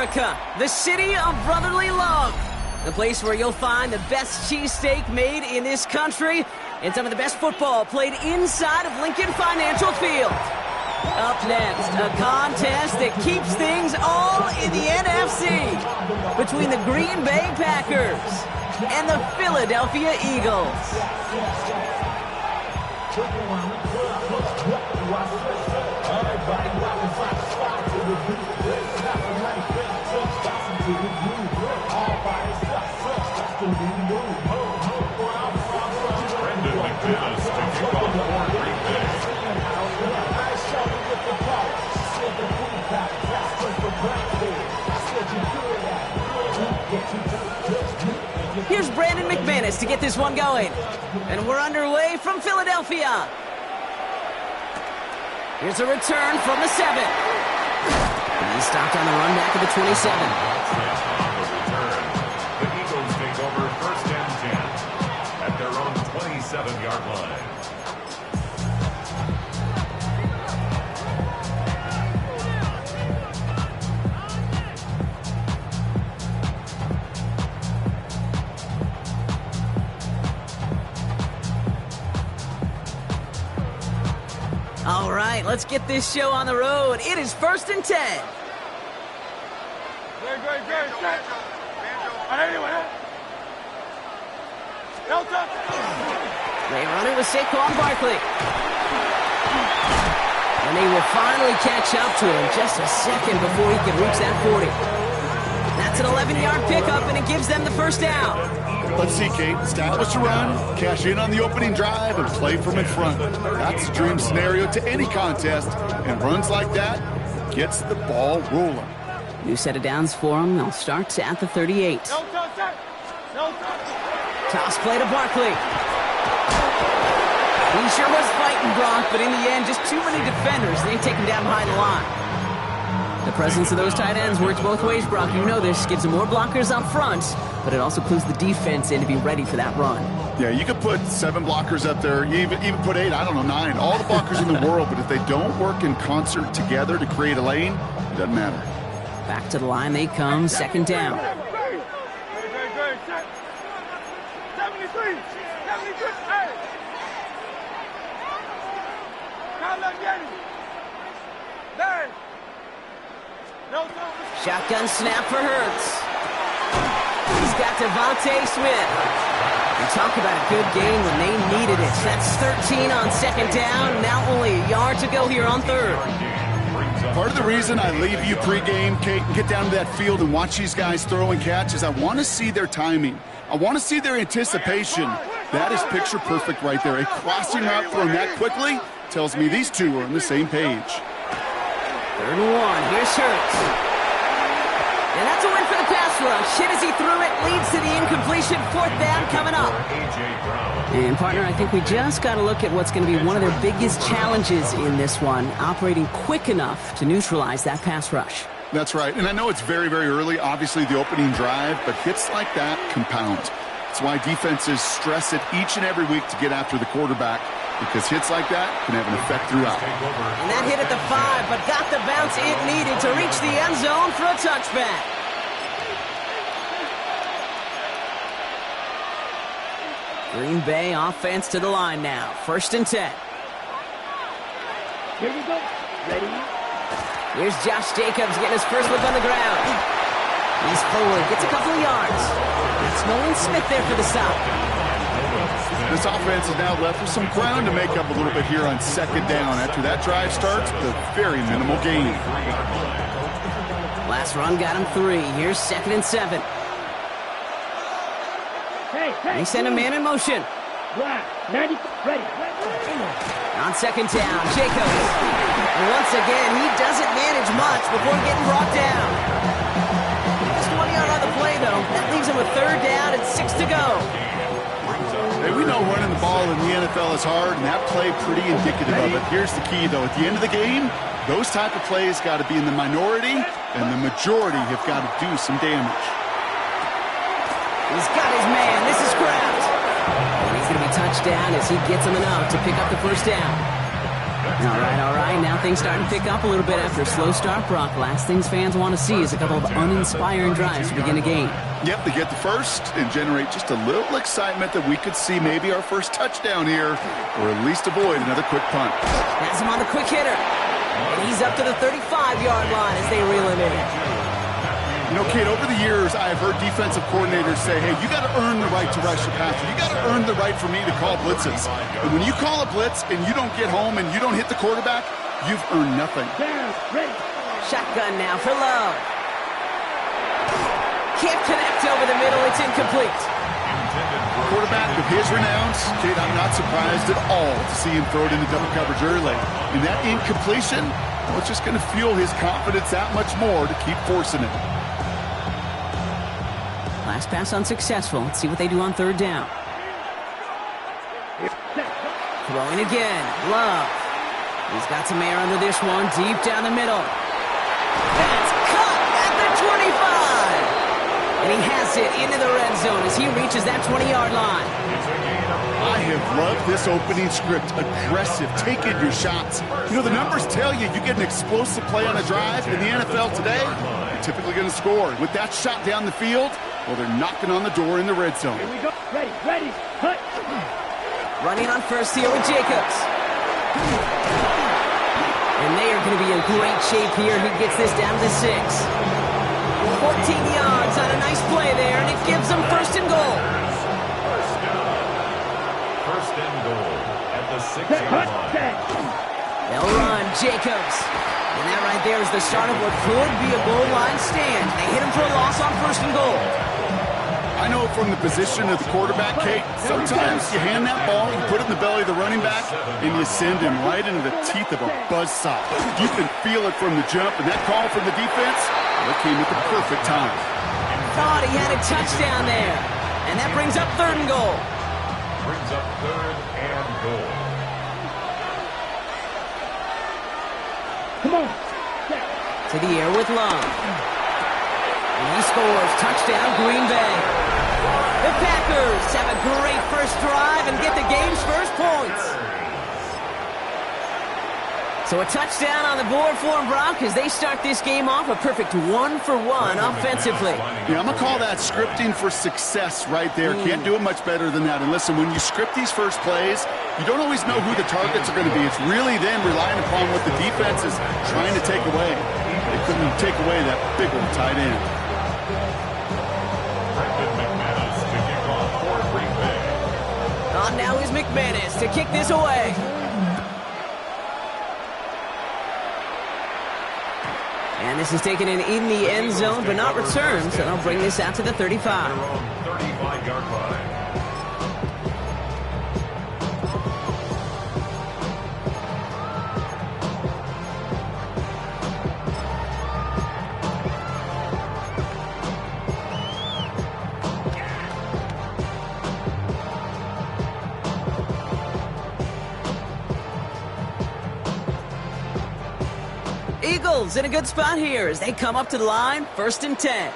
America, the city of brotherly love. The place where you'll find the best cheesesteak made in this country and some of the best football played inside of Lincoln Financial Field. Up next, a contest that keeps things all in the NFC between the Green Bay Packers and the Philadelphia Eagles. Brendan McManus to kick off for Green Bay. Here's Brandon McManus to get this one going. And we're underway from Philadelphia. Here's a return from the 7. And he's stopped on the run back at the 27. The Eagles take over first and 10 at their own 27-yard line. All right, let's get this show on the road. It is first and 10. They run it with Saquon Barkley. And they will finally catch up to him just a second before he can reach that 40. That's an 11-yard pickup, and it gives them the first down. Let's see, Kate. Establish a run, cash in on the opening drive, and play from in front. That's the dream scenario to any contest, and runs like that gets the ball rolling. New set of downs for them. They'll start at the 38. Toss play to Barkley. He sure was fighting, Brock, but in the end, just too many defenders. They take him down behind the line. The presence of those tight ends works both ways, Brock. You know this. Gives them more blockers up front, but it also clues the defense in to be ready for that run. Yeah, you could put 7 blockers up there, you even put 8, I don't know, 9, all the blockers in the world, but if they don't work in concert together to create a lane, it doesn't matter. Back to the line they come, second down. Shotgun snap for Hurts. He's got Devontae Smith. And talk about a good game when they needed it. That's 13 on second down. Now only a yard to go here on third. Part of the reason I leave you pregame, Kate, and get down to that field and watch these guys throw and catch is I want to see their timing. I want to see their anticipation. That is picture perfect right there. A crossing route thrown that quickly tells me these two are on the same page. 3rd and 1. Here's Hurts. And that's a win for the pass rush. Hit as he threw it, leads to the incompletion. 4th down coming up. And, partner, I think we just got to look at what's going to be one of their biggest challenges in this one, operating quick enough to neutralize that pass rush. That's right. And I know it's very, very early, obviously, the opening drive, but hits like that compound. That's why defenses stress it each and every week to get after the quarterback, because hits like that can have an effect throughout. And that hit at the 5, but got the bounce it needed to reach the end zone for a touchback. Green Bay offense to the line now. 1st and 10. Here we go. Ready? Here's Josh Jacobs getting his first look on the ground. He's forward, gets a couple of yards. It's Nolan Smith there for the stop. This offense is now left with some ground to make up a little bit here on second down. After that drive starts, the very minimal gain. Last run got him 3. Here's 2nd and 7. They send a man in motion. Ready. On second down, Jacobs. And once again, he doesn't manage much before getting brought down. Just 1 yard on the play, though. That leaves him with 3rd down and 6 to go. Hey, we know running the ball in the NFL is hard, and that play pretty indicative of it. Here's the key, though. At the end of the game, those type of plays got to be in the minority, and the majority have got to do some damage. He's got his man. This is Kraft. And he's going to be touched down as he gets him enough to pick up the first down. All right. Now things starting to pick up a little bit after a slow start, Brock. Last things fans want to see is a couple of uninspiring drives to begin a game. Yep, they get the first and generate just a little excitement that we could see maybe our first touchdown here, or at least avoid another quick punt. Has him on the quick hitter. And he's up to the 35-yard line as they reel him in. You know, Kate, over the years, I've heard defensive coordinators say, hey, you got to earn the right to rush your passer. You got to earn the right for me to call blitzes. And when you call a blitz and you don't get home and you don't hit the quarterback, you've earned nothing. Shotgun now for Love. Can't connect over the middle. It's incomplete. Quarterback of his renowns, Kate, I'm not surprised at all to see him throw it into double coverage early. And that incompletion, well, it's just going to fuel his confidence that much more to keep forcing it. Last pass unsuccessful. Let's see what they do on third down. Throwing again. Love. He's got some air under this one. Deep down the middle. That's cut at the 25. And he has it into the red zone as he reaches that 20-yard line. I have loved this opening script. Aggressive, taking your shots. You know, the numbers tell you get an explosive play on a drive. In the NFL today, you're typically going to score. With that shot down the field, well, they're knocking on the door in the red zone. Here we go. Ready, cut. Running on first here with Jacobs. And they are going to be in great shape here. He gets this down to 6. 14 yards on a nice play there, and it gives them first and goal. First and goal at the 6-yard line. They'll run Jacobs. And that right there is the start of what could be a goal line stand. They hit him for a loss on first and goal. I know from the position of the quarterback, Kate, sometimes you hand that ball, you put it in the belly of the running back, and you send him right into the teeth of a buzzsaw. You can feel it from the jump, and that call from the defense, well, it came at the perfect time. Thought he had a touchdown there. And that brings up third and goal. Brings up third and goal. Come on. To the air with Love. And he scores. Touchdown, Green Bay. The Packers have a great first drive and get the game's first points. So a touchdown on the board for them, Brock, as they start this game off a perfect 1-for-1 offensively. Yeah, I'm going to call that scripting for success right there. Can't do it much better than that. And listen, when you script these first plays, you don't always know who the targets are going to be. It's really then relying upon what the defense is trying to take away. They couldn't take away that big old tight end. Brendan McManus to kick off for Green Bay. On now is McManus to kick this away. And this is taken in the end zone, but not returned, so they'll bring this out to the 35. Their own 35-yard line. Eagles in a good spot here as they come up to the line, 1st and 10.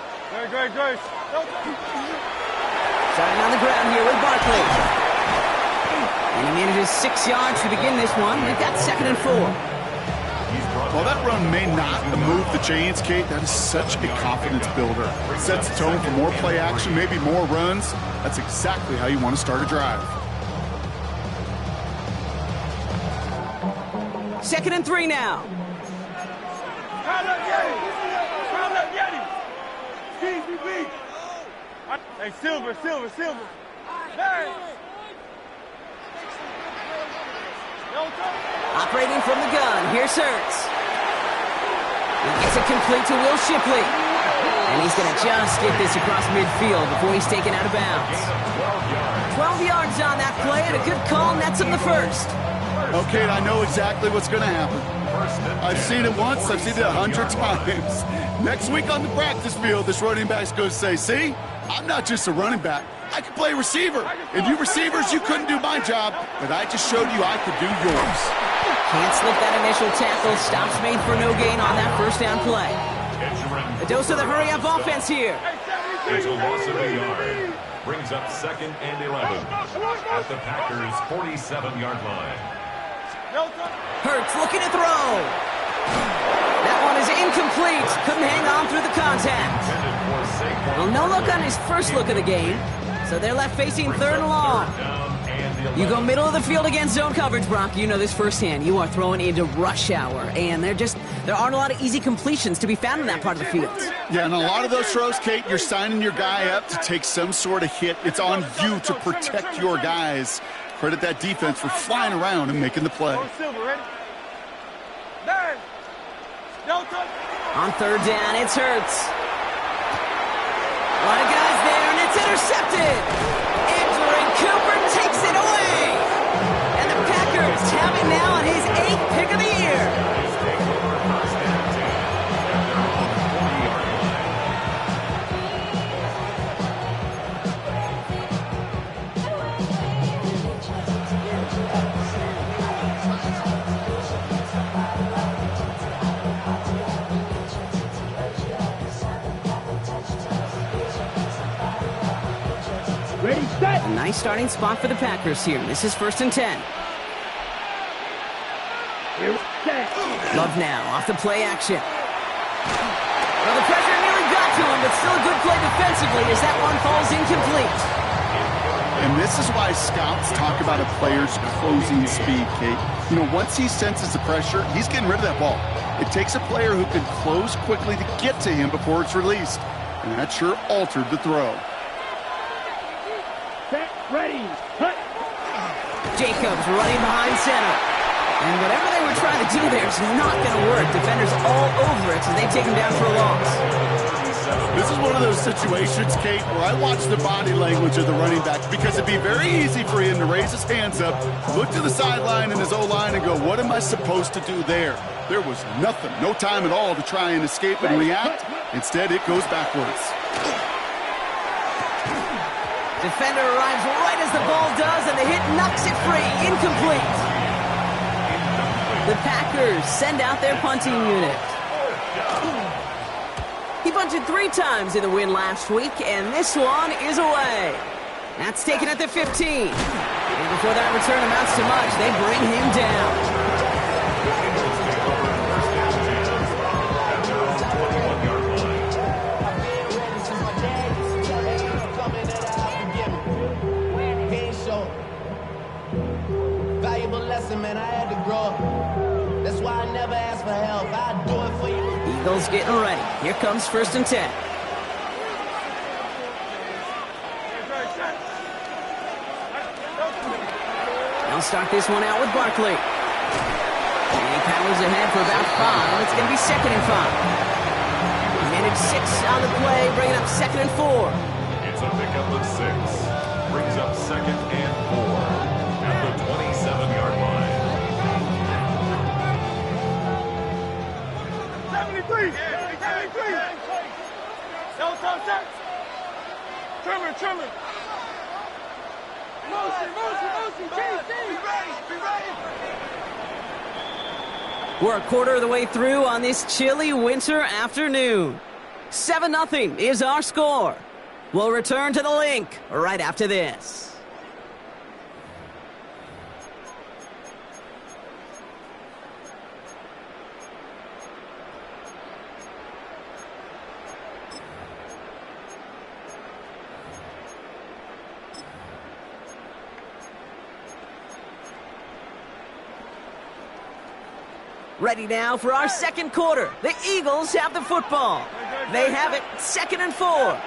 Great. Starting on the ground here with Barkley. And he manages 6 yards to begin this one. We've got 2nd and 4. While that run may not move the chains, Kate, that is such a confidence builder. It sets the tone for more play action, maybe more runs. That's exactly how you want to start a drive. 2nd and 3 now. Hey, Silver. Hey! Operating from the gun, here's Hurts. He gets it complete to Will Shipley. And he's going to just get this across midfield before he's taken out of bounds. 12 yards on that play, and a good call nets him the first. Okay, I know exactly what's going to happen. I've seen it once, I've seen it 100 times. Next week on the practice field, this running back's going to say, see, I'm not just a running back. I can play receiver. And you receivers, you couldn't do my job, but I just showed you I could do yours. Can't slip that initial tackle. Stops made for no gain on that first down play. A dose of the hurry-up offense here. It's a loss of a yard. Brings up 2nd and 11 at the Packers' 47-yard line. Hurts looking to throw. That one is incomplete. Couldn't hang on through the contact. Well, no look on his first look of the game. So they're left facing third and long. You go middle of the field against zone coverage, Brock. You know this firsthand. You are throwing into rush hour, and there aren't a lot of easy completions to be found in that part of the field. Yeah, and a lot of those throws, Kate, you're signing your guy up to take some sort of hit. It's on you to protect your guys. Credit that defense for flying around and making the play. On third down, it's Hurts. A lot of guys there, and it's intercepted. Andrew Cooper takes it away. And the Packers have him now on his 8th pick of the year. Ready, set. A nice starting spot for the Packers here. This is 1st and 10. Here, set. Love now, off the play action. Well, the pressure nearly got to him, but still a good play defensively as that one falls incomplete. And this is why scouts talk about a player's closing speed, Kate. You know, once he senses the pressure, he's getting rid of that ball. It takes a player who can close quickly to get to him before it's released. And that sure altered the throw. Set, ready, hut. Jacobs running behind center. And whatever they were trying to do there is not going to work. Defenders all over it, so they take him down for a loss. This is one of those situations, Kate, where I watch the body language of the running back because it'd be very easy for him to raise his hands up, look to the sideline and his O-line and go, what am I supposed to do there? There was nothing, no time at all to try and escape and react. Instead, it goes backwards. Defender arrives right as the ball does, and the hit knocks it free. Incomplete. The Packers send out their punting unit. He punted 3 times in the win last week, and this one is away. That's taken at the 15. And before that return amounts to much, they bring him down. Man, I had to grow up. That's why I never ask for help. I'd do it for you. Eagles getting ready. Here comes 1st and 10. They'll start this one out with Barkley. And he powers ahead for about 5. It's going to be 2nd and 5. Managed 6 on the play, bringing up 2nd and 4. It's a pickup of 6. Brings up 2nd and 4. At the 27-yard line. 73! 73! Don't touch. Trimmer. Motion, GC! Be ready! We're a quarter of the way through on this chilly winter afternoon. 7-0 is our score. We'll return to the link right after this. Ready now for our 2nd quarter. The Eagles have the football. They have it 2nd and 4. 180!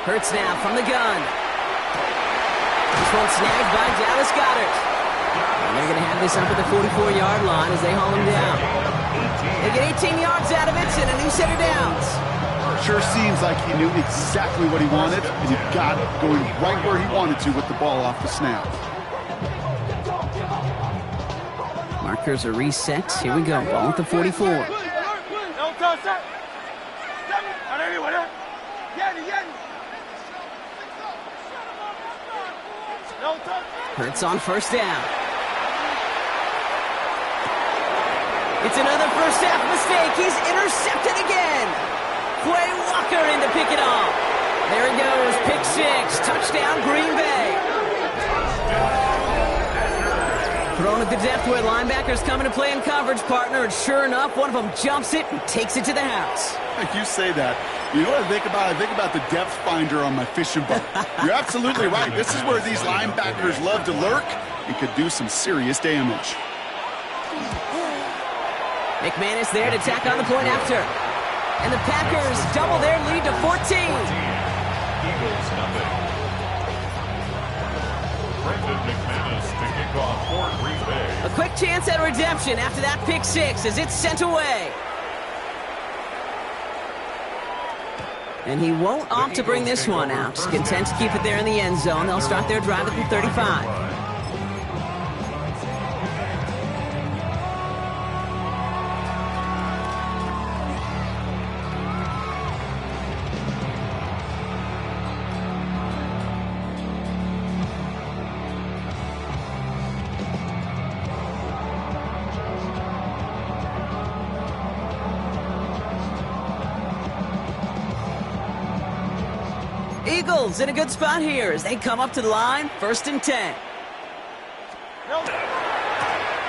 Hurts now from the gun. This one snagged by Dallas Goedert. And they're going to have this up at the 44-yard line as they haul him down. They get 18 yards out of it and a new set of downs. Sure seems like he knew exactly what he wanted, and he got it going right where he wanted to with the ball off the snap. Markers are reset. Here we go. Ball at the 44. Hurts on 1st down. It's another first half mistake. He's intercepted again. Quay Walker in to pick it off. There he goes. Pick 6. Touchdown, Green Bay. Thrown at the depth where linebackers coming to play in coverage, partner, and sure enough, one of them jumps it and takes it to the house. You say that. You know what I think about? I think about the depth finder on my fishing boat. You're absolutely right. This is where these linebackers love to lurk and could do some serious damage. McManus there to tack on the point after. And the Packers double their lead to 14. Eagles nothing. Brendan McManus to kick off for Green Bay. A quick chance at redemption after that pick six as it's sent away. And he won't opt to bring this one out. Content to keep it there in the end zone. They'll start their drive at the 35. Eagles in a good spot here as they come up to the line, 1st and 10.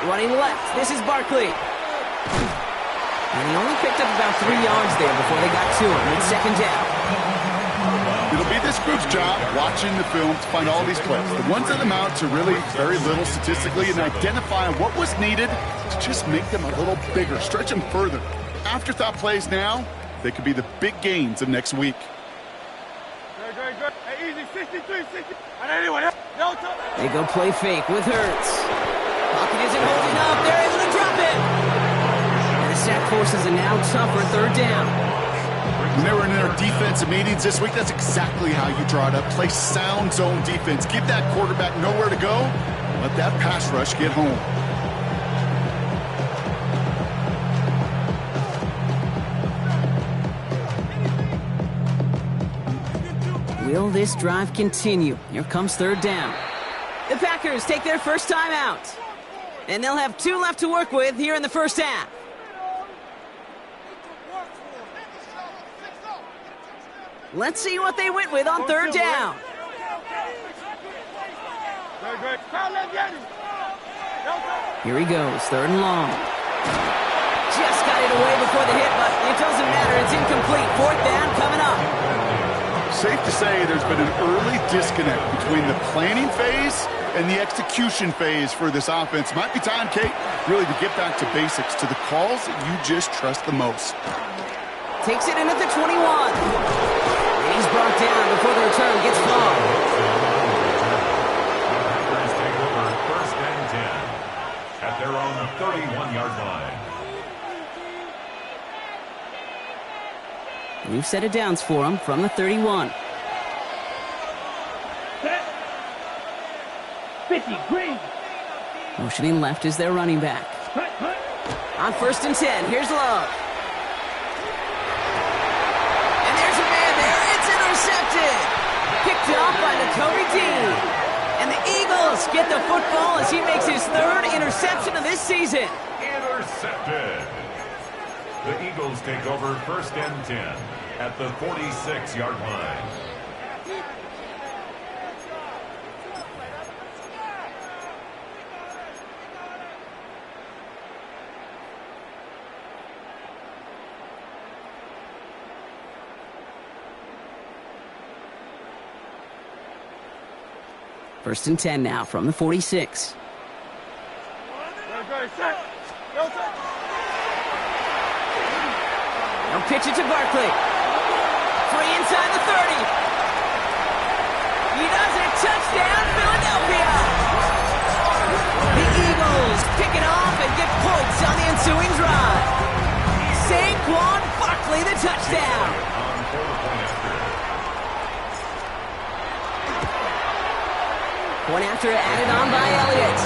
Running left, this is Barkley. And he only picked up about 3 yards there before they got to him. It's 2nd down. It'll be this group's job watching the film to find all these plays. The ones that amount to really very little statistically and identify what was needed to just make them a little bigger, stretch them further. Afterthought plays now, they could be the big gains of next week. Hey, easy, 63, 60. And anyone else? No touch. They go play fake with Hurts. Pocket isn't holding up. They're able to drop it. And the sack forces a now tougher 3rd down. When they were in their defensive meetings this week, that's exactly how you draw it up. Play sound zone defense. Give that quarterback nowhere to go. Let that pass rush get home. Will this drive continue? Here comes 3rd down. The Packers take their first time out. And they'll have 2 left to work with here in the first half. Let's see what they went with on 3rd down. Here he goes, 3rd and long. Just got it away before the hit, but it doesn't matter. It's incomplete. 4th down coming up. Safe to say there's been an early disconnect between the planning phase and the execution phase for this offense. Might be time, Kate, really to get back to basics, to the calls that you just trust the most. Takes it in at the 21. And he's brought down before the return gets far. Packers take over 1st and 10 at their own 31-yard line. New set of downs for him from the 31. Set. 50, green. Motioning left is their running back. Hut, hut. On 1st and 10, here's Love. And there's a man there. It's intercepted. Picked up by Nakobe Dean. And the Eagles get the football as he makes his 3rd interception of this season. Intercepted. The Eagles take over 1st and 10 at the 46-yard line. First and 10 now from the 46. They'll pitch it to Barkley. Free inside the 30. He does it. Touchdown, Philadelphia. The Eagles pick it off and get points on the ensuing drive. Saquon Barkley, the touchdown. Point after added on by Elliott.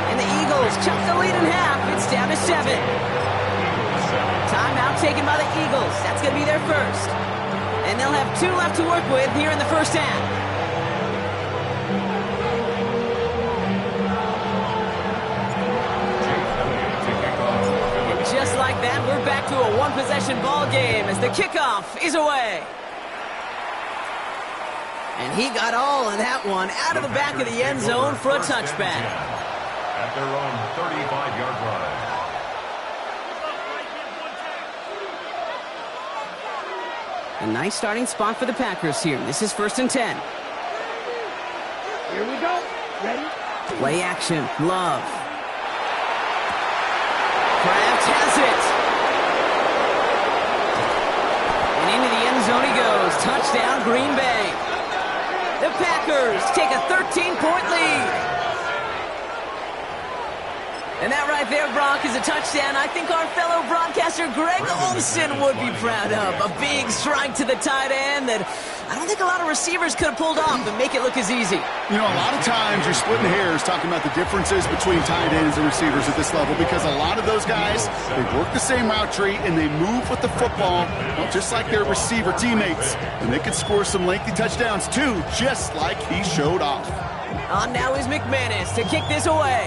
And the Eagles chunk the lead in half. It's down to 7. Timeout taken by the Eagles. That's going to be their first. And they'll have 2 left to work with here in the first half. And just like that, we're back to a one-possession ball game as the kickoff is away. And he got all of that one out of the back of the end zone for a touchback. At their own 35-yard line. A nice starting spot for the Packers here. This is 1st and 10. Here we go. Ready? Play action. Love. Kraft has it. And into the end zone he goes. Touchdown, Green Bay. The Packers take a 13-point lead. And that right there, Brock, is a touchdown I think our fellow broadcaster Greg Olsen would be proud of. A big strike to the tight end that I don't think a lot of receivers could have pulled off and make it look as easy. You know, a lot of times you're splitting hairs talking about the differences between tight ends and receivers at this level because a lot of those guys, they work the same route tree and they move with the football, well, just like their receiver teammates. And they can score some lengthy touchdowns too, just like he showed off. On now is McManus to kick this away.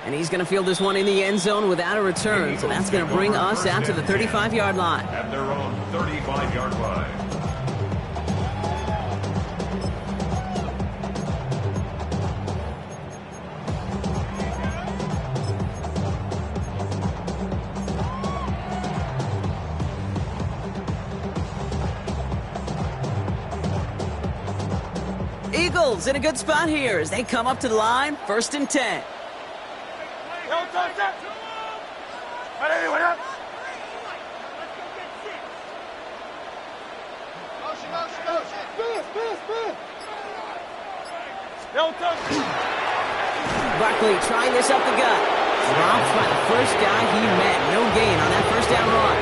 And he's going to field this one in the end zone without a return. So that's going to bring us out to the 35-yard line. At their own 35-yard line. Eagles in a good spot here as they come up to the line. 1st and 10. Don't touch that. Anyone else? Don't touch it. Barkley trying this up the gut. Drops by the first guy he met. No gain on that first down run.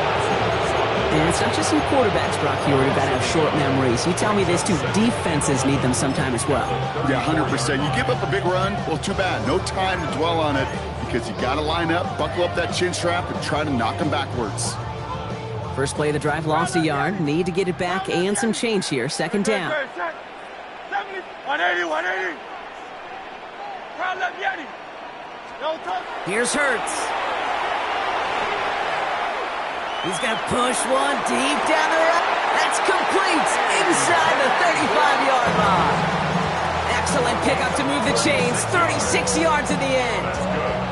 And it's not just some quarterbacks, Brock, here who've got to have short memories. You tell me this too. Defenses need them sometime as well. Yeah, 100%. You give up a big run, well, too bad. No time to dwell on it because you got to line up, buckle up that chin strap, and try to knock them backwards. First play of the drive lost a yard. Need to get it back and some change here. 2nd down. 70, 180, 180. Crowd left Yeti. Don't touch. Here's Hurts. He's going to push one deep down the road. That's complete inside the 35-yard line. Excellent pickup to move the chains. 36 yards at the end.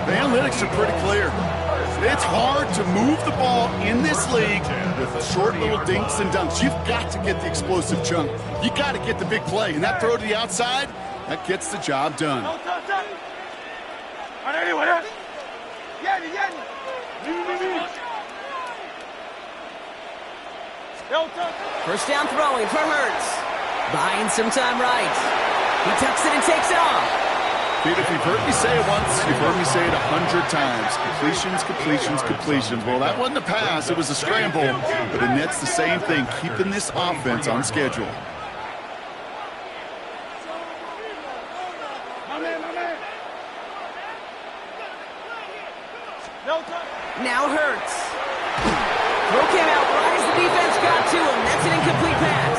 The analytics are pretty clear. It's hard to move the ball in this league with short little dinks and dunks. You've got to get the explosive chunk. You got to get the big play. And that throw to the outside, that gets the job done. Don't touch that. 180, 180. Yeti, Yeti. First down throwing for Hurts. Buying some time right. He tucks it and takes off. Dude, if you've heard me say it once, you've heard me say it 100 times. Completions, completions, completions. Well, that wasn't a pass. It was a scramble. But the net's the same thing, keeping this offense on schedule. Now Hurts. Throw came out right as the defense got to him. That's an incomplete pass.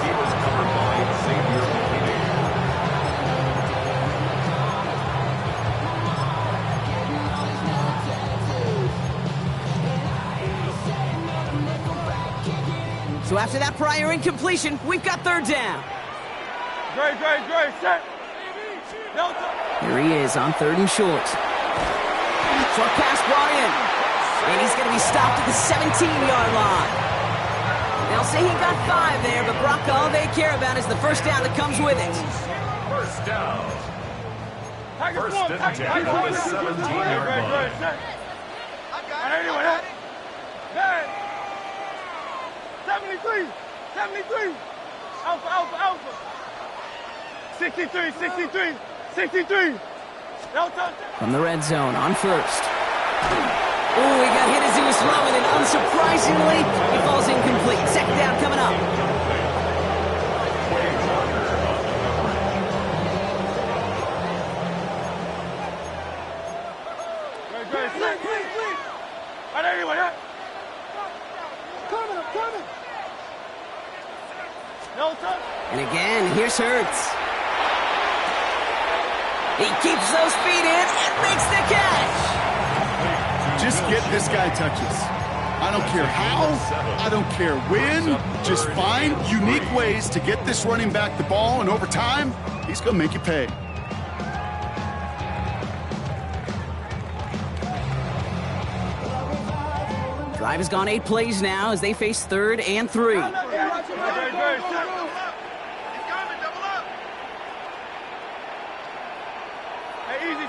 He was covered by Xavier McKinney. So after that prior incompletion, we've got 3rd down. Great, set. Here he is on 3rd and short. Short pass brought in. And he's going to be stopped at the 17-yard line. They'll say he got 5 there, but Brock, all they care about is the first down that comes with it. First down. First and 10 on the 17-yard line. 73. Alpha. 63. From the red zone on 1st. Oh, he got hit as he was throwing, and unsurprisingly, he falls incomplete. 2nd down coming up. And again, here's Hurts. He keeps those feet in and makes the catch. Just get this guy touches. I don't care how, I don't care when, just find unique ways to get this running back the ball, and over time, he's going to make you pay. Drive has gone 8 plays now as they face 3rd and 3. Hey, easy,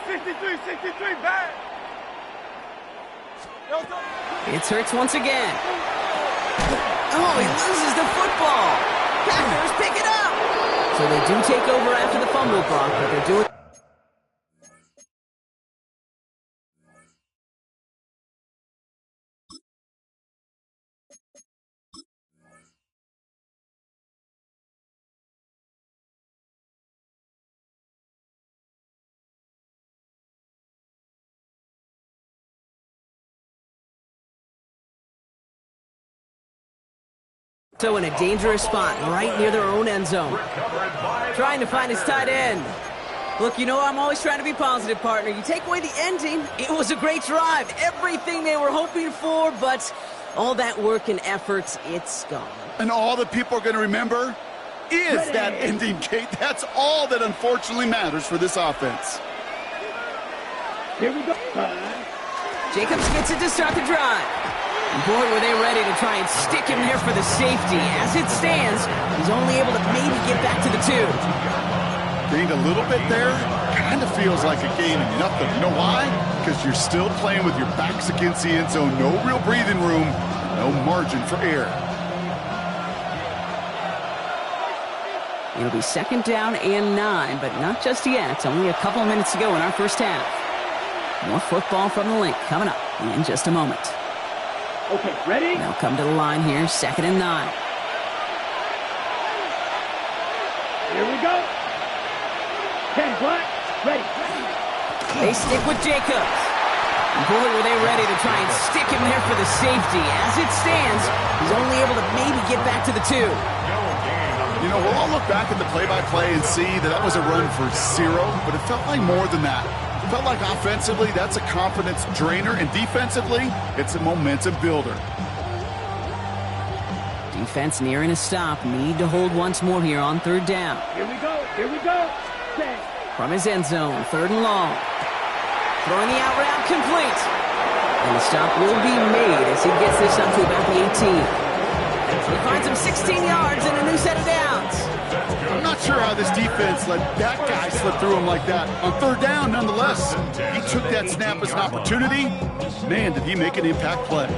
63, back. It's Hurts once again. Oh, he loses the football. Packers pick it up. So they do take over after the fumble, Brock, but they're doing... So in a dangerous spot, right near their own end zone. Trying to find his tight end. Look, you know I'm always trying to be positive, partner. You take away the ending, it was a great drive. Everything they were hoping for, but all that work and effort, it's gone. And all that people are going to remember is that ending, Kate. That's all that unfortunately matters for this offense. Here we go. Jacobs gets it to start the drive. And boy, were they ready to try and stick him there for the safety. As it stands, he's only able to maybe get back to the 2. Gained a little bit there. Kind of feels like a gain of nothing. You know why? Because you're still playing with your backs against the end zone. No real breathing room. No margin for error. It'll be 2nd down and 9, but not just yet. It's only a couple of minutes to go in our first half. More football from the Link coming up in just a moment. Okay, ready? They'll come to the line here, 2nd and 9. Here we go. 10 black, ready. They stick with Jacobs. Boy, were they ready to try and stick him there for the safety. As it stands, he's only able to maybe get back to the 2. You know, we'll all look back at the play-by-play and see that that was a run for 0, but it felt like more than that. It felt like offensively, that's a confidence drainer, and defensively, it's a momentum builder. Defense nearing a stop. Need to hold once more here on 3rd down. Here we go, here we go. Set. From his end zone, 3rd and long. Throwing the out route complete. And the stop will be made as he gets this up to about the 18. He finds him 16 yards and a new set of downs. I'm not sure how this defense let that guy slip through him like that. On 3rd down, nonetheless, he took that snap as an opportunity. Man, did he make an impact play.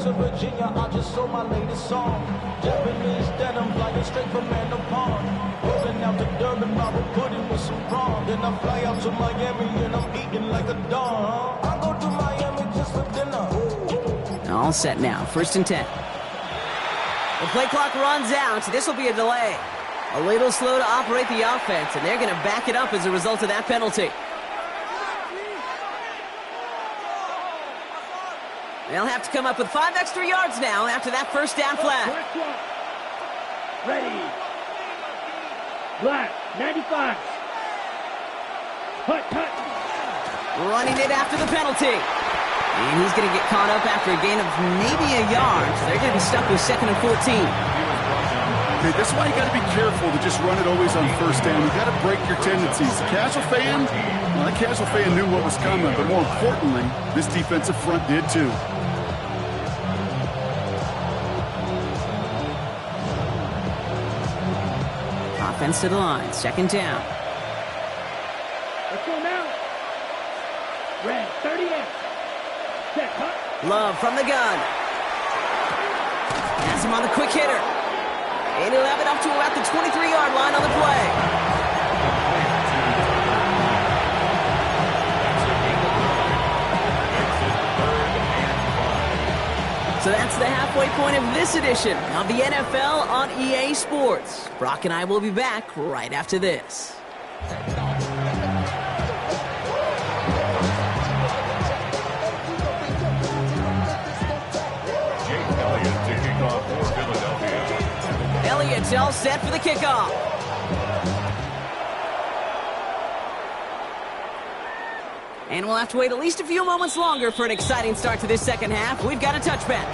Virginia, I just sold my latest song. Japanese denim flying straight from Manapon. Rolling out to Durban, I will put it with some wrong. Then I fly out to Miami and I'm eating like a dog. I go to Miami just for dinner. All set now, 1st and 10. The play clock runs out. This will be a delay. A little slow to operate the offense, and they're going to back it up as a result of that penalty. They'll have to come up with 5 extra yards now after that 1st down flag. Ready. Black, 95. Hut. Running it after the penalty. And he's going to get caught up after a gain of maybe a yard. So they're going to be stuck with 2nd and 14. Okay, that's why you got to be careful to just run it always on 1st down. You got to break your tendencies. The casual fan, well, the casual fan knew what was coming, but more importantly, this defensive front did too. Offense to the line, 2nd down. Let's go now. Red, 38. Set, hut. Love from the gun. Has him on the quick hitter. And he'll have it up to about the 23-yard line on the play. So that's the halfway point of this edition of the NFL on EA Sports. Brock and I will be back right after this. It's all set for the kickoff. And we'll have to wait at least a few moments longer for an exciting start to this second half. We've got a touchback.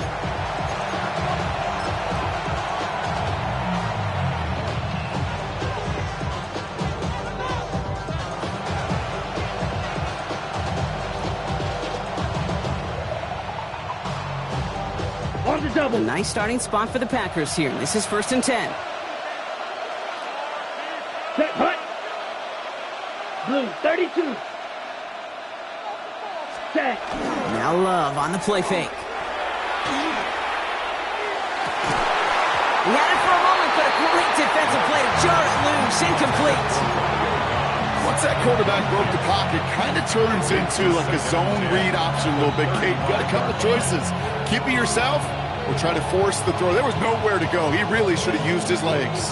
On the double. A nice starting spot for the Packers here. This is 1st and 10. Set, hut. Blue, 32. Set. Now Love on the play fake. He had it for a moment, but a great defensive play to jar it loose. Incomplete. Once that quarterback broke the pocket, kind of turns into like a zone read option a little bit. Kate, you got a couple choices. Keep it yourself or try to force the throw. There was nowhere to go. He really should have used his legs.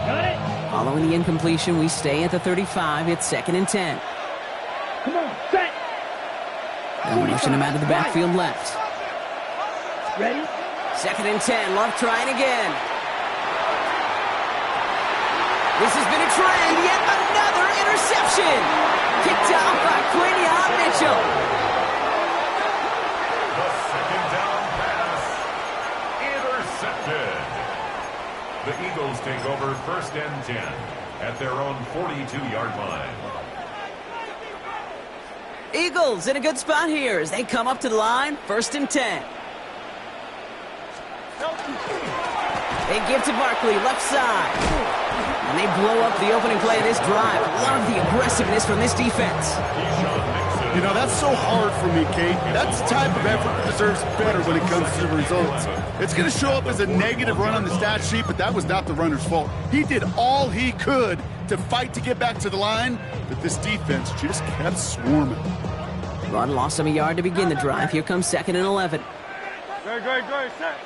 Got it. Following the incompletion, we stay at the 35. It's 2nd and 10. Come on, set. They'll motion him out of the backfield left. Ready? 2nd and 10. Love trying again. This has been a trend. Yet another interception. Kicked off by Quinion Mitchell. The second down pass. Intercepted. The Eagles take over 1st and 10 at their own 42-yard line. Eagles in a good spot here as they come up to the line. 1st and 10. They give to Barkley, left side. And they blow up the opening play of this drive. Love the aggressiveness from this defense. You know, that's so hard for me, Kate. That's the type of effort that deserves better when it comes to the results. It's going to show up as a negative run on the stat sheet, but that was not the runner's fault. He did all he could to fight to get back to the line, but this defense just kept swarming. Run lost him a yard to begin the drive. Here comes 2nd and 11. Great, set.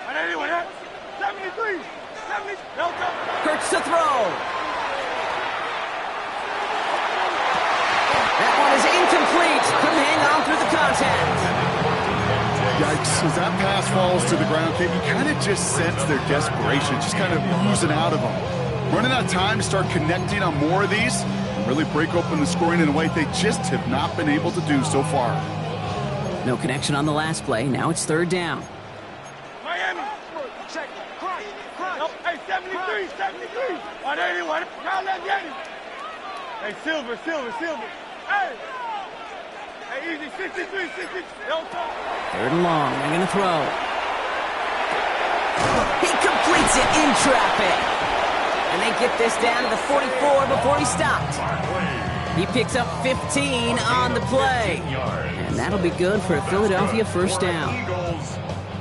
On anyone, 73. 70. No go. Hurts to throw. That one is incomplete. Couldn't hang on through the contact. Yikes. As that pass falls to the ground, Kate, you kind of just sense their desperation, just kind of oozing out of them. Running out of time to start connecting on more of these, and really break open the scoring in a way they just have not been able to do so far. No connection on the last play. Now it's 3rd down. Miami. Check. No, hey, 73. On anyone. Now let's get him. Hey, Silver. Hey, easy. 63. No go. 3rd and long. They're going to throw. He completes it in traffic. And they get this down to the 44 before he stopped. He picks up 15 on the play. And that'll be good for a Philadelphia 1st down.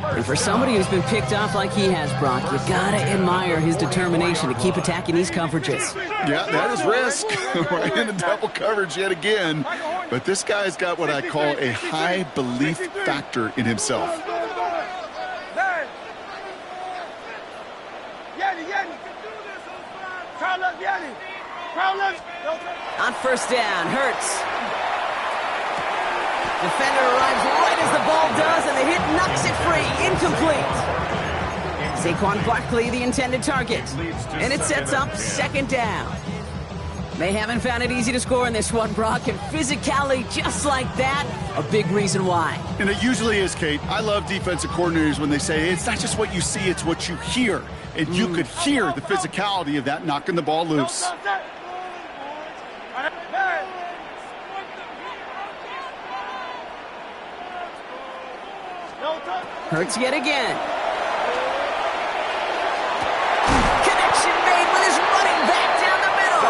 And for somebody who's been picked off like he has, Brock, you gotta admire his determination to keep attacking these coverages. Yeah, that is risk. Right into double coverage yet again. But this guy's got what I call a high belief factor in himself. On 1st down, Hurts. Defender arrives right as the ball does, and the hit knocks it free. Incomplete. Saquon Barkley, the intended target. And it sets up 2nd down. They haven't found it easy to score in this one, Brock, and physicality just like that, a big reason why. And it usually is, Kate. I love defensive coordinators when they say it's not just what you see, it's what you hear. And you could hear the physicality of that knocking the ball loose. Hurts yet again. Connection made with his running back down the middle.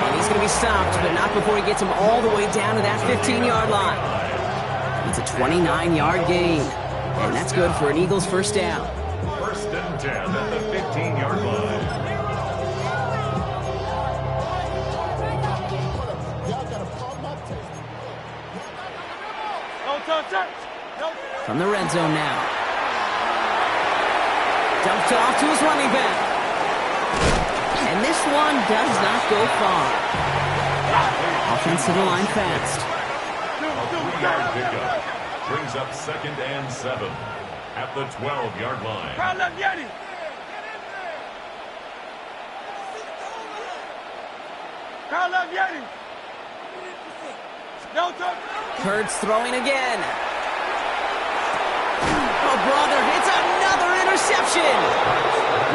And he's going to be stopped, but not before he gets him all the way down to that 15-yard line. It's a 29-yard gain. And that's good for an Eagles 1st down. 1st and 10 at the 15-yard line. From the red zone now. Dumped off to his running back. And this one does not go far. Offense to the line fast. A 3-yard pickup. brings up 2nd and 7 at the 12-yard line. Crowd left Yeti. Crowd left Yeti. Delta. Hurts throwing again. Oh, brother, it's another interception.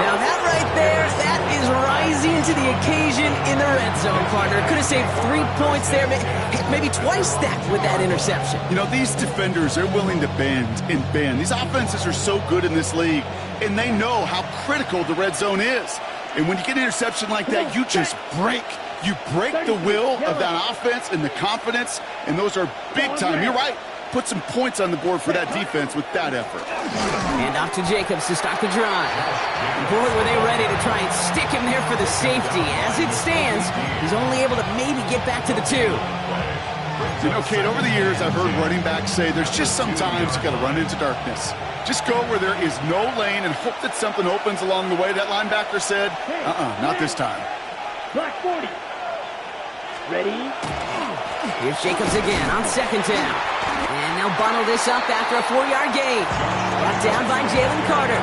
Now that right there, that is rising to the occasion in the red zone, partner. Could have saved 3 points there, maybe twice that with that interception. You know, these defenders, they're willing to bend and bend. These offenses are so good in this league, and they know how critical the red zone is. And when you get an interception like that, you just break. You break the will of that offense and the confidence, and those are big time. You're right. Put some points on the board for that defense with that effort. And off to Jacobs to start the drive. Boy, were they ready to try and stick him there for the safety. As it stands, he's only able to maybe get back to the 2. You know, Kate, over the years, I've heard running backs say there's just sometimes you got to run into darkness. Just go where there is no lane and hope that something opens along the way. That linebacker said, not this time. Black 40. Ready? Here's Jacobs again on 2nd down. And now bundle this up after a 4-yard gain. Brought down by Jalen Carter.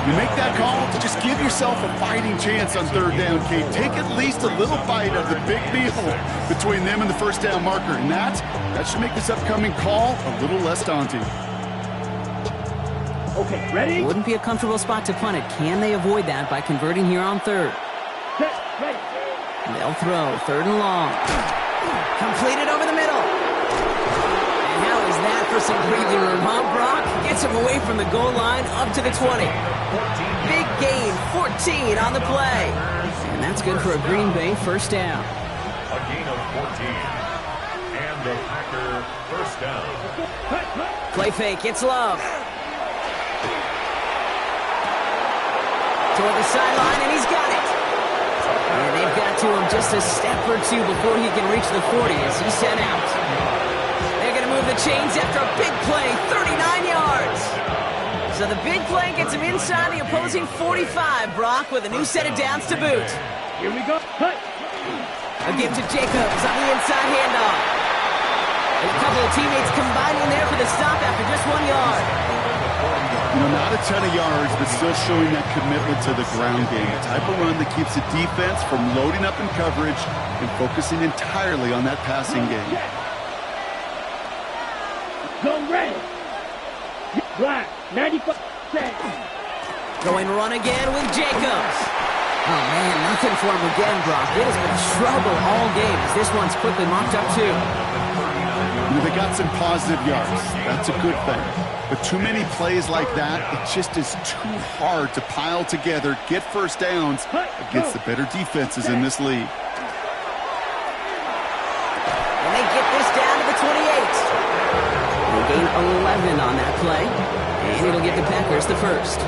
You make that call to just give yourself a fighting chance on 3rd down, Kate. Take at least a little bite of the big meal between them and the 1st down marker. And that should make this upcoming call a little less daunting. Okay, ready? Wouldn't be a comfortable spot to punt it. Can they avoid that by converting here on 3rd? Set, ready. They'll throw 3rd and long. Completed over the middle. And how is that for some breathing room, huh, Brock? Gets him away from the goal line up to the 20. Big gain, 14 on the play. And that's good for a Green Bay 1st down. A gain of 14. And the Packer 1st down. Play fake, it's Love. Toward the sideline, and he's got it. And they've got to him just a step or 2 before he can reach the 40 as he's sent out. They're going to move the chains after a big play, 39 yards. So the big play gets him inside the opposing 45, Brock, with a new set of downs to boot. Here we go. Cut. A give to Jacobs on the inside handoff. A couple of teammates combining there for the stop after just 1 yard. You know, not a ton of yards, but still showing that commitment to the ground game. The type of run that keeps the defense from loading up in coverage and focusing entirely on that passing game. Go red. Black, 95 cents. Going run again with Jacobs. Oh, man, nothing for him again, Brock. It has been a struggle all game as this one's quickly mocked up, too. You know, they got some positive yards. That's a good thing. But too many plays like that, it just is too hard to pile together, get 1st downs against the better defenses in this league. And they get this down to the 28. They gain 11 on that play. And it'll give the Packers the 1st.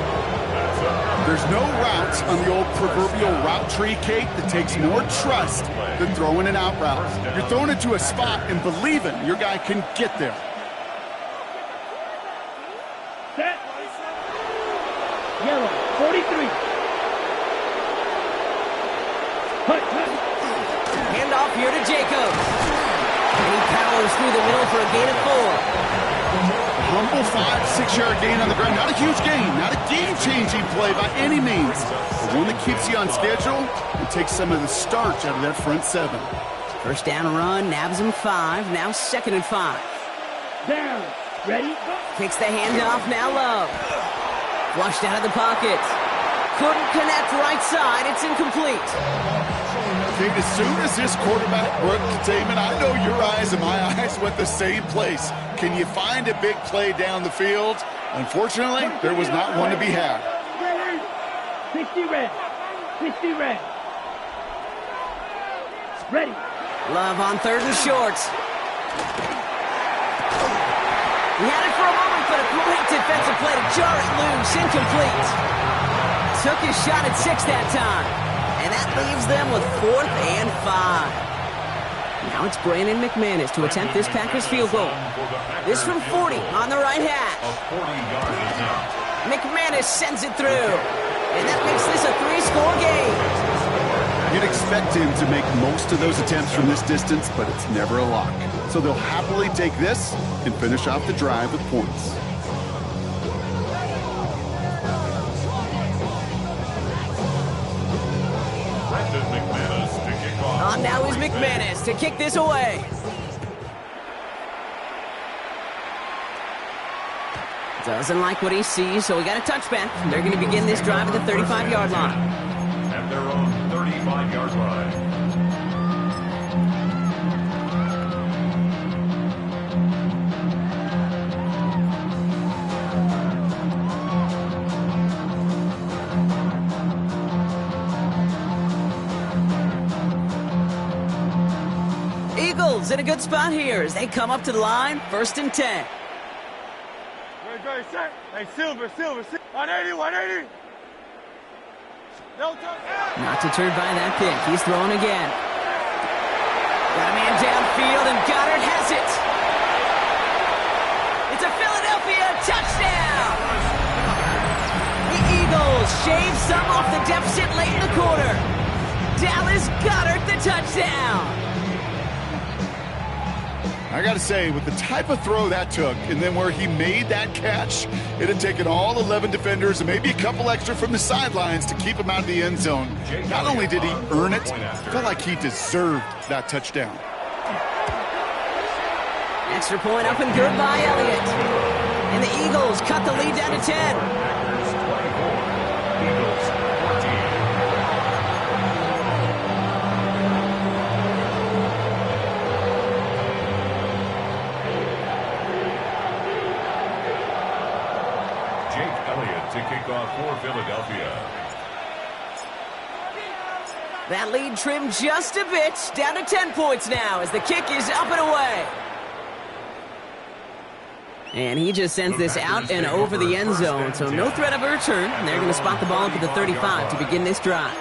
There's no routes on the old proverbial route tree, Kate, that takes more trust than throwing an out route. You're throwing it to a spot and believing your guy can get there. Set. Yellow, 43. Cut. Hand off here to Jacobs. And he powers through the middle for a gain of 4. Humble 5-6-yard gain on the ground. Not a huge gain, not a game-changing play by any means, but one that keeps you on schedule and takes some of the starch out of that front 7. 1st down run, nabs him 5, now 2nd and 5. Down. Ready? Kicks the handoff, now Love. Flushed out of the pocket. Couldn't connect right side, it's incomplete. Kate, as soon as this quarterback broke containment, I know your eyes and my eyes went the same place. Can you find a big play down the field? Unfortunately, there was not one to be had. 60 red. 60 red. Ready. Love on 3rd and short. He had it for a moment, but a great defensive play to jar it loose. Incomplete. Took his shot at 6 that time. And that leaves them with 4th and 5. Now it's Brandon McManus to attempt this Packers field goal. This from 40 on the right hash. McManus sends it through. And that makes this a 3-score game. You'd expect him to make most of those attempts from this distance, but it's never a lock. So they'll happily take this and finish off the drive with points. Now is McManus to kick this away. Doesn't like what he sees, so we got a touchback. They're going to begin this drive at the 35-yard line. At their own 35-yard line. Eagles in a good spot here as they come up to the line, 1st and 10. Ready, set. Hey, Silver. 180, 180. No touch. Not deterred by that pick. He's throwing again. Got a man downfield, and Goddard has it. It's a Philadelphia touchdown. The Eagles shave some off the deficit late in the quarter. Dallas Goedert the touchdown. I got to say, with the type of throw that took, and then where he made that catch, it had taken all 11 defenders and maybe a couple extra from the sidelines to keep him out of the end zone. Not only did he earn it, felt like he deserved that touchdown. Extra point up and good by Elliott. And the Eagles cut the lead down to 10. Packers 24, Eagles 14. To kick off for Philadelphia. That lead trimmed just a bit, down to 10 points now as the kick is up and away. And he just sends this out and over the end zone, so no threat of a return. And they're going to spot the ball up at the 35 to begin this drive.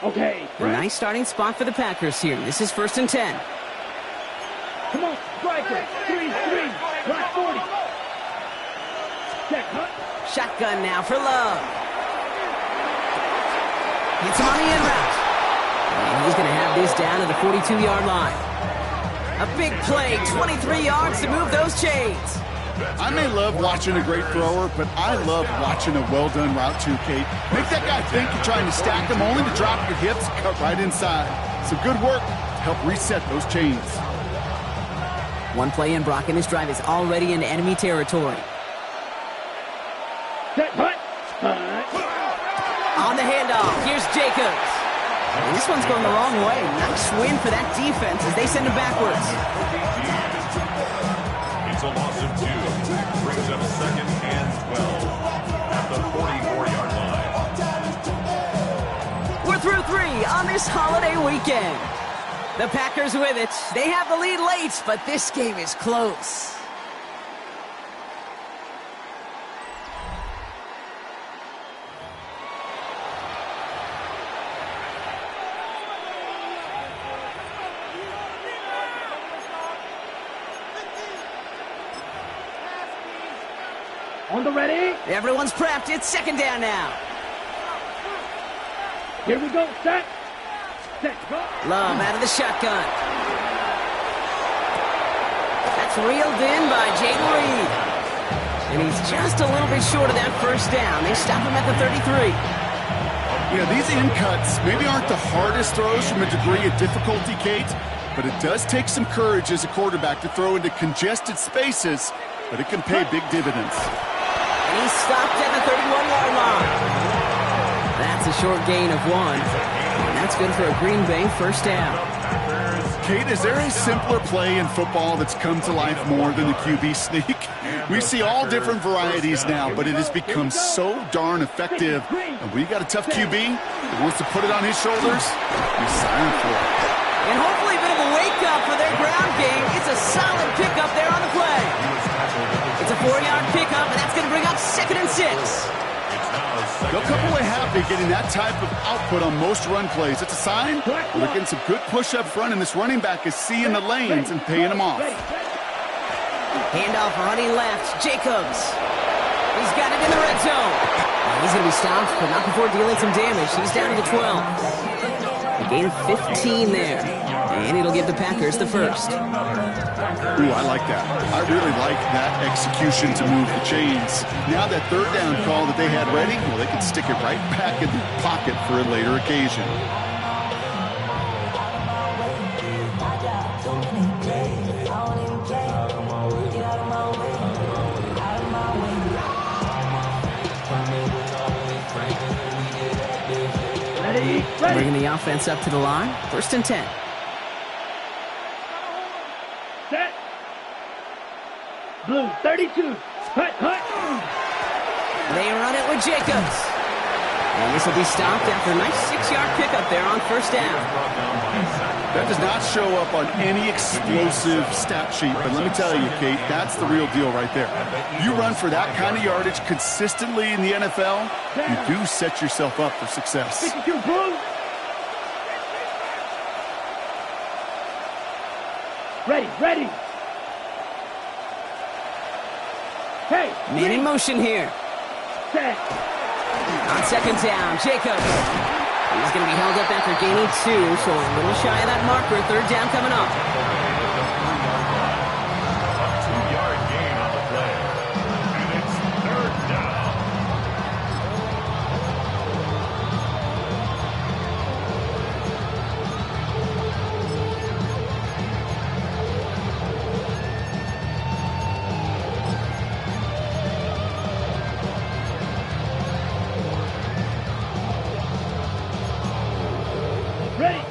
Okay. A nice starting spot for the Packers here. This is 1st and 10. Come on, striker. 3-3. Block 40. Check, huh? Shotgun now for Love. Hits him on the end route. And he's going to have this down to the 42-yard line. A big play, 23 yards to move those chains. I may love watching a great thrower, but I love watching a well-done route too, Kate. Make that guy think you're trying to stack them only to drop your hips and cut right inside. Some good work to help reset those chains. One play in, Brock, and his drive is already in enemy territory. Set, hut. On the handoff, here's Jacobs. And this one's going the wrong way. Nice win for that defense as they send him backwards. It's a loss of 2. Brings up 2nd and 12 at the 44-yard line. We're through 3 on this holiday weekend. The Packers with it. They have the lead late, but this game is close. On the ready. Everyone's prepped. It's 2nd down now. Here we go. Set. Set. Go. Love out of the shotgun. That's reeled in by Jayden Reed. And he's just a little bit short of that 1st down. They stop him at the 33. Yeah, these in cuts maybe aren't the hardest throws from a degree of difficulty, Kate, but it does take some courage as a quarterback to throw into congested spaces, but it can pay big dividends. And he's stopped at the 31-yard line. That's a short gain of 1. And that's good for a Green Bay 1st down. Kate, is there a simpler play in football that's come to life more than the QB sneak? We see all different varieties now, but it has become so darn effective. And when you got a tough QB that wants to put it on his shoulders, you sign for it. And hopefully a bit of a wake-up for their ground game. It's a solid pickup there on the play. It's a 4-yard pickup, and that's going to bring up 2nd and 6. They'll come away happy getting that type of output on most run plays. It's a sign they're getting some good push up front, and this running back is seeing the lanes and paying them off. Handoff running left. Jacobs. He's got it in the red zone. He's going to be stopped, but not before dealing some damage. He's down to the 12. A gain of 15 there. And it'll give the Packers the first. Ooh, I like that. I really like that execution to move the chains. Now that third down call that they had ready, well, they can stick it right back in the pocket for a later occasion. Bringing the offense up to the line. 1st and 10. Set. Blue, 32. Hut, hut. They run it with Jacobs. And this will be stopped after a nice 6-yard pickup there on 1st down. That does not show up on any explosive stat sheet, but let me tell you, Kate, that's the real deal right there. You run for that kind of yardage consistently in the NFL, you do set yourself up for success. 52, Blue. Ready, ready. Hey, Man in motion here. set. On 2nd down, Jacobs. He's going to be held up after gaining 2, so a little shy of that marker. 3rd down coming up. A 2-yard gain on the play. And it's 3rd down. Ready.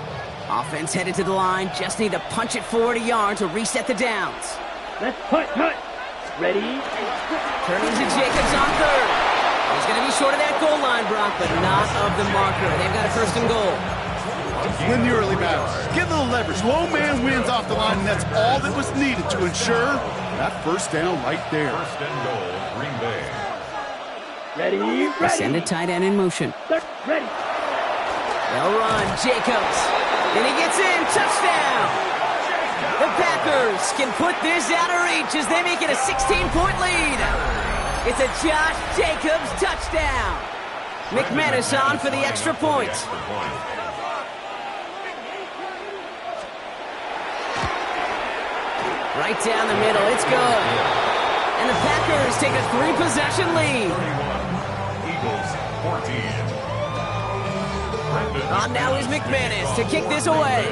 Offense headed to the line. Just need to punch it forward a yard to reset the downs. Let's hut, hut. Ready. Turning to Jacobs on 3rd. He's going to be short of that goal line, Brock, but not of the marker. They've got a 1st and goal. Win the early battles. Get a little leverage. Low man wins off the line, and that's all that was needed to ensure that 1st down right there. 1st and goal, Green Bay. Ready, ready. Send a tight end in motion. Ready. They'll run. Jacobs. And he gets in. Touchdown. The Packers can put this out of reach as they make it a 16-point lead. It's a Josh Jacobs touchdown. McManus on for the extra point. Right down the middle. It's good. And the Packers take a 3-possession lead. 31. Eagles 14. On now is McManus to kick this away.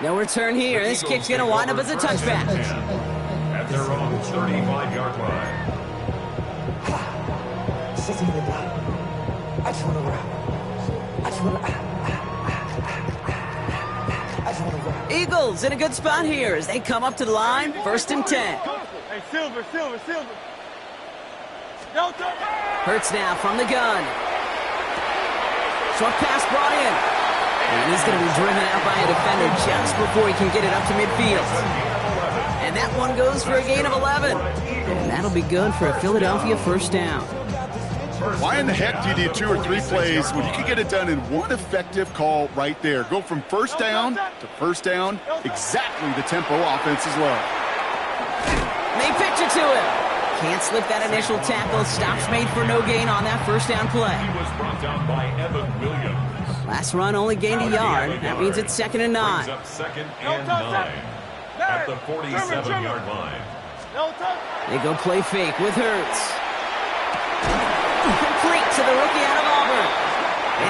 No return here. This kick's going to wind up as a touchback. At their own 35-yard line. Eagles in a good spot here as they come up to the line. 1st and 10. Hey, Silver. Hurts now from the gun. Short pass brought in. And he's going to be driven out by a defender just before he can get it up to midfield. And that one goes for a gain of 11. And that'll be good for a Philadelphia 1st down. Why in the heck do you need 2 or 3 plays when you can get it done in one effective call right there? Go from 1st down to 1st down, exactly the tempo offenses love. They pitch it to him. Can't slip that initial tackle. Stops made for no gain on that 1st down play. He was brought down by Evan Williams. Last run only gained a yard. That means it's 2nd and 9. Brings up 2nd and 9 at the 47-yard line. They go play fake with Hurts. Complete to the rookie out of Auburn.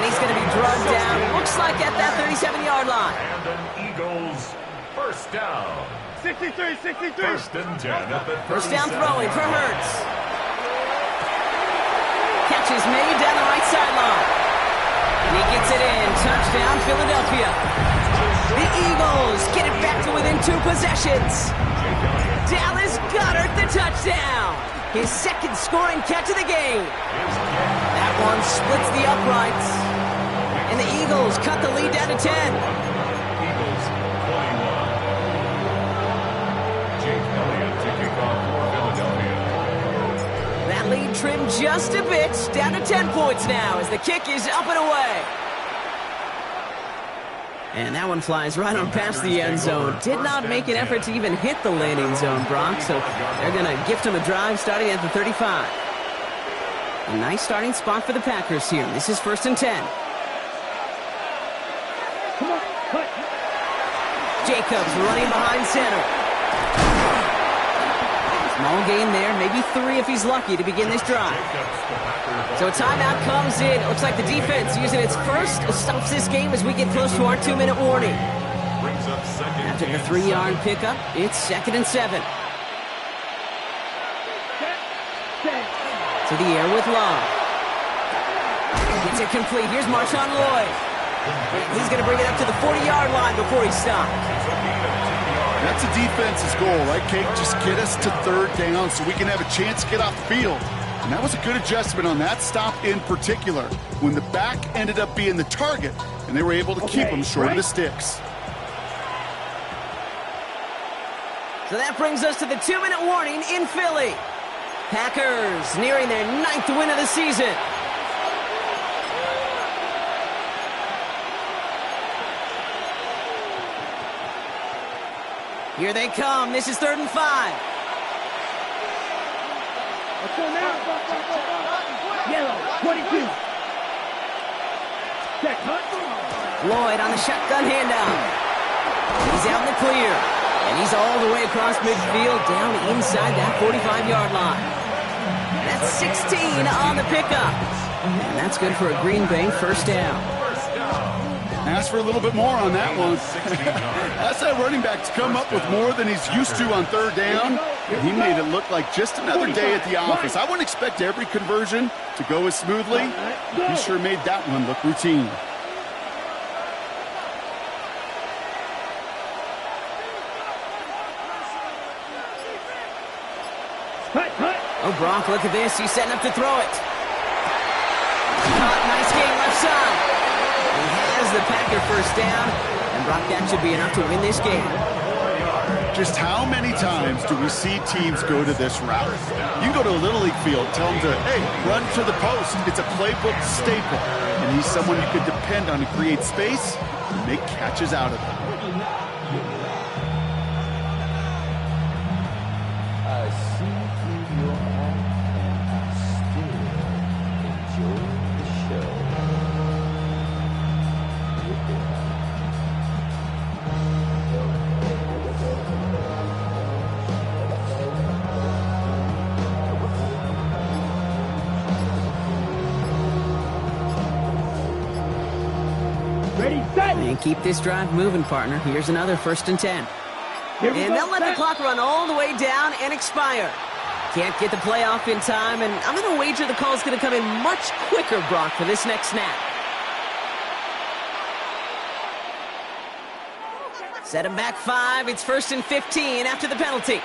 And he's going to be drugged down. Looks like at that 37-yard line. And an Eagles 1st down. 63. 1st and 10 at the 1st down 37. throwing for Hurts. Catch is made down the right sideline. And he gets it in. Touchdown, Philadelphia. The Eagles get it back to within 2 possessions. Dallas Goedert the touchdown. His 2nd scoring catch of the game. That one splits the uprights. And the Eagles cut the lead down to 10. Eagles 21. Jake Elliott to kick off for Philadelphia. That lead trimmed just a bit, down to 10 points now as the kick is up and away. And that one flies right on past the end zone. Did not make an effort to even hit the landing zone, Brock. So they're going to gift him a drive starting at the 35. A nice starting spot for the Packers here. This is 1st and 10. Come on, cut. Jacobs running behind center. Small gain there, maybe 3 if he's lucky to begin this drive. So a timeout comes in. It looks like the defense using its first stops this game as we get close to our 2-minute warning. After the 3-yard pickup, it's 2nd and 7. To the air with Love. Gets it complete. Here's Marshawn Lloyd. He's going to bring it up to the 40-yard line before he stops. That's a defense's goal, right, Kate? Just get us to 3rd down so we can have a chance to get off the field. And that was a good adjustment on that stop in particular, when the back ended up being the target, and they were able to keep him short of the sticks. So that brings us to the 2-minute warning in Philly. Packers nearing their 9th win of the season. Here they come. This is 3rd and 5. Let's go now. Yellow, 22. Check, cut. Lloyd on the shotgun handout. He's out in the clear. And he's all the way across midfield down inside that 45-yard line. That's 16 on the pickup. And that's good for a Green Bay 1st down. Ask for a little bit more on that one. That's that running back to come up with more than he's used to on 3rd down. And he made it look like just another day at the office. I wouldn't expect every conversion to go as smoothly. He sure made that one look routine. Oh, Brock, look at this. He's setting up to throw it. Nice game left side. He has the Packer 1st down. And Brock, that should be enough to win this game. Just how many times do we see teams go to this route? You can go to a Little League field, tell them to, hey, run to the post. It's a playbook staple. And he's someone you could depend on to create space and make catches out of it. I see through your eyes and I still enjoy the show. Ready, set. And keep this drive moving, partner. Here's another 1st and 10. Here we And go, they'll let the set. clock run all the way down and expire. Can't get the play off in time, and I'm going to wager the call's going to come in much quicker, Brock, for this next snap. Set him back 5. It's 1st and 15 after the penalty.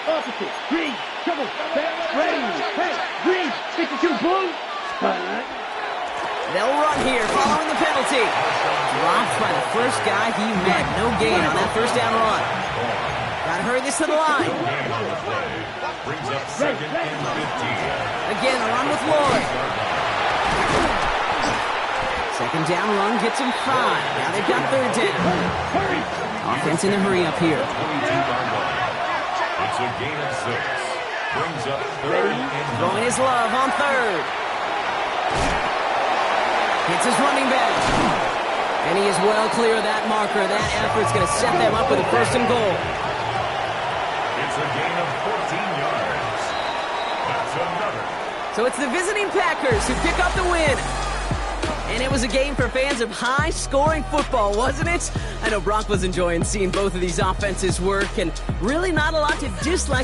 Opposite. Green. Double. Set. Ready. Hey. Green. 52. Blue. They'll run here following the penalty. Dropped by the first guy he met. No gain on that 1st down run. Gotta hurry this to the line. Brings up 2nd and 15. Again, a run with Lloyd. 2nd down run gets him 5. Now they've got 3rd down. Hurry. Offense in a hurry up here. 22-yard line. It's a gain of 6. Brings up 3rd and 9. Throwing his love on 3rd. Hits his running back. And he is well clear of that marker. That effort's going to set them up with a 1st and goal. It's a gain of 14 yards. That's another. So it's the visiting Packers who pick up the win. And it was a game for fans of high-scoring football, wasn't it? I know Brock was enjoying seeing both of these offenses work, and really not a lot to dislike.